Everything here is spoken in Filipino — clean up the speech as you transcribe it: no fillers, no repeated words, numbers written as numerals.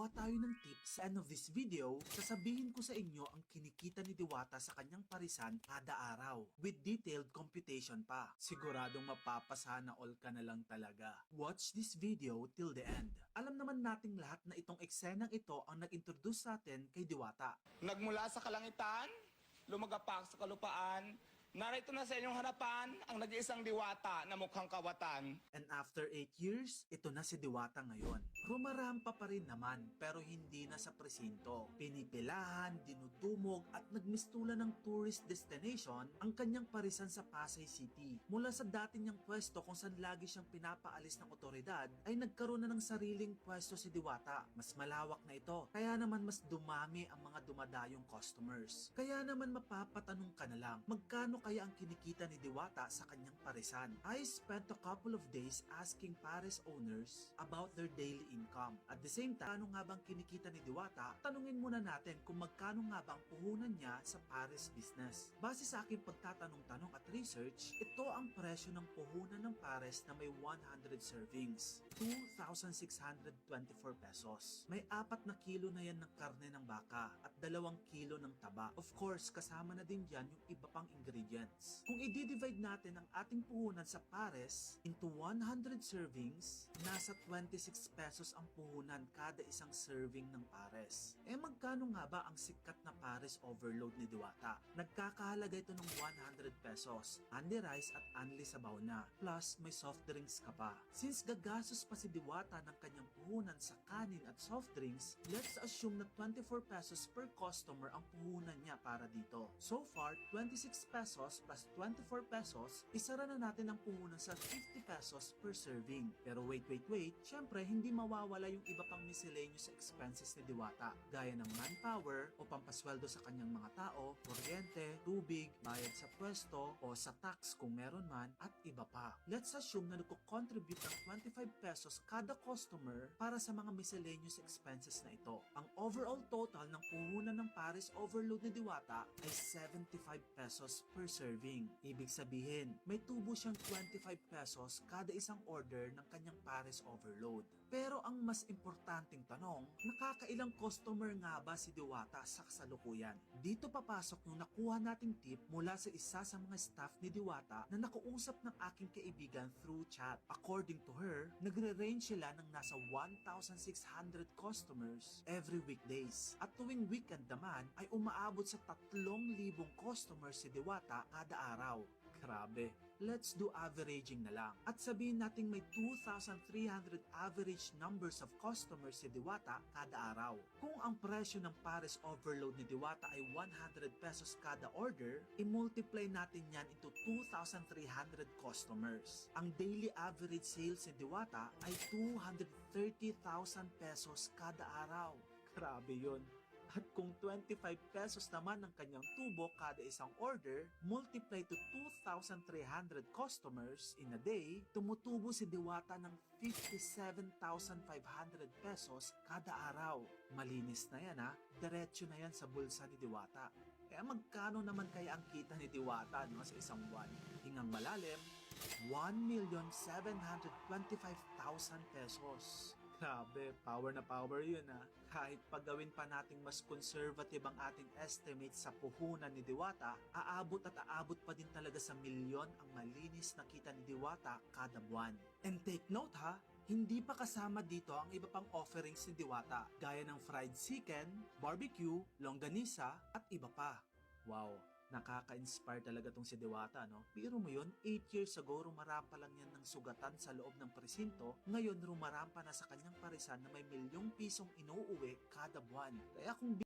Kukuha tayo ng tips sa end of this video. Sasabihin ko sa inyo ang kinikita ni Diwata sa kanyang parisan kada araw. With detailed computation pa. Siguradong mapapasana all ka na lang talaga. Watch this video till the end. Alam naman nating lahat na itong eksenang ito ang nag-introduce sa atin kay Diwata. Nagmula sa kalangitan, lumagapak sa kalupaan, narito na sa inyong harapan ang nag-iisang diwata na mukhang kawatan. And after 8 years, ito na si Diwata ngayon. Rumarampa pa rin naman pero hindi na sa presinto. Pinipilahan, dinudumog at nagmistulan ng tourist destination ang kanyang parisan sa Pasay City. Mula sa dati niyang pwesto kung saan lagi siyang pinapaalis ng otoridad ay nagkaroon na ng sariling pwesto si Diwata. Mas malawak na ito kaya naman mas dumami ang mga dumadayong customers. Kaya naman mapapatanong ka na lang, magkano kaya ang kinikita ni Diwata sa kanyang parisan? I spent a couple of days asking pares owners about their daily income. At the same time, ano nga bang kinikita ni Diwata? Tanungin muna natin kung magkano nga bang puhunan niya sa pares business. Base sa aking pagtatanong-tanong at research, ito ang presyo ng puhunan ng pares na may 100 servings. 2,624 pesos. May 4 na kilo na yan ng karne ng baka at 2 kilo ng taba. Of course, kasama na din dyan yung iba pang ingredients. Kung i-divide natin ang ating puhunan sa pares into 100 servings, nasa 26 pesos ang puhunan kada isang serving ng pares. Magkano nga ba ang sikat na pares overload ni Diwata? Nagkakahalaga ito ng 100 pesos, only rice at only sabaw na, plus may soft drinks ka pa. Since gagastos pa si Diwata ng kanyang puhunan sa kanin at soft drinks, let's assume na 24 pesos per customer ang puhunan niya para dito. So far, 26 pesos plus 24 pesos, isara na natin ang puhunan sa 50 pesos per serving. Pero wait, syempre hindi mawawala yung iba pang miscellaneous expenses ni Diwata, gaya ng manpower o pampasweldo sa kanyang mga tao, kuryente, tubig, bayad sa pwesto o sa tax kung meron man, at iba pa. Let's assume na nagko-contribute ng 25 pesos kada customer para sa mga miscellaneous expenses na ito. Ang overall total ng puhunan ng pares overload ni Diwata ay 75 pesos per serving. Ibig sabihin, may tubo siyang 25 pesos kada isang order ng kanyang pares overload. Pero ang mas importanteng tanong, nakakailang customer nga ba si Diwata sa kasalukuyan? Dito papasok yung nakuha nating tip mula sa isa sa mga staff ni Diwata na nakuusap ng aking kaibigan through chat. According to her, nagre-range sila ng nasa 1,600 customers every weekdays. At tuwing weekend naman ay umaabot sa 3,000 customers si Diwata kada araw. Grabe. Let's do averaging na lang. At sabihin natin may 2,300 average numbers of customers si Diwata kada araw. Kung ang presyo ng pares overload ni Diwata ay 100 pesos kada order, i-multiply natin yan into 2,300 customers. Ang daily average sales ni Diwata ay 230,000 pesos kada araw. Grabe yun. At kung 25 pesos naman ang kanyang tubo kada isang order, multiply to 2,300 customers in a day, tumutubo si Diwata ng 57,500 pesos kada araw. Malinis na yan ha, diretso na yan sa bulsa ni Diwata. Kaya magkano naman kaya ang kita ni Diwata sa isang buwan? Hingang malalim, 1,725,000 pesos. Grabe, power na power yun ha. Kahit pagawin pa nating mas conservative ang ating estimate sa puhunan ni Diwata, aabot pa din talaga sa milyon ang malinis na kita ni Diwata kada buwan. And take note ha, hindi pa kasama dito ang iba pang offerings ni Diwata, gaya ng fried chicken, barbecue, longganisa at iba pa. Wow! Nakaka-inspire talaga tong si Diwata, no? Biro mo yun, 8 years ago, rumarampa lang yan ng sugatan sa loob ng presinto. Ngayon, rumarampa na sa kanyang parisan na may 1,000,000 pisong inuuwi kada buwan. Kaya kung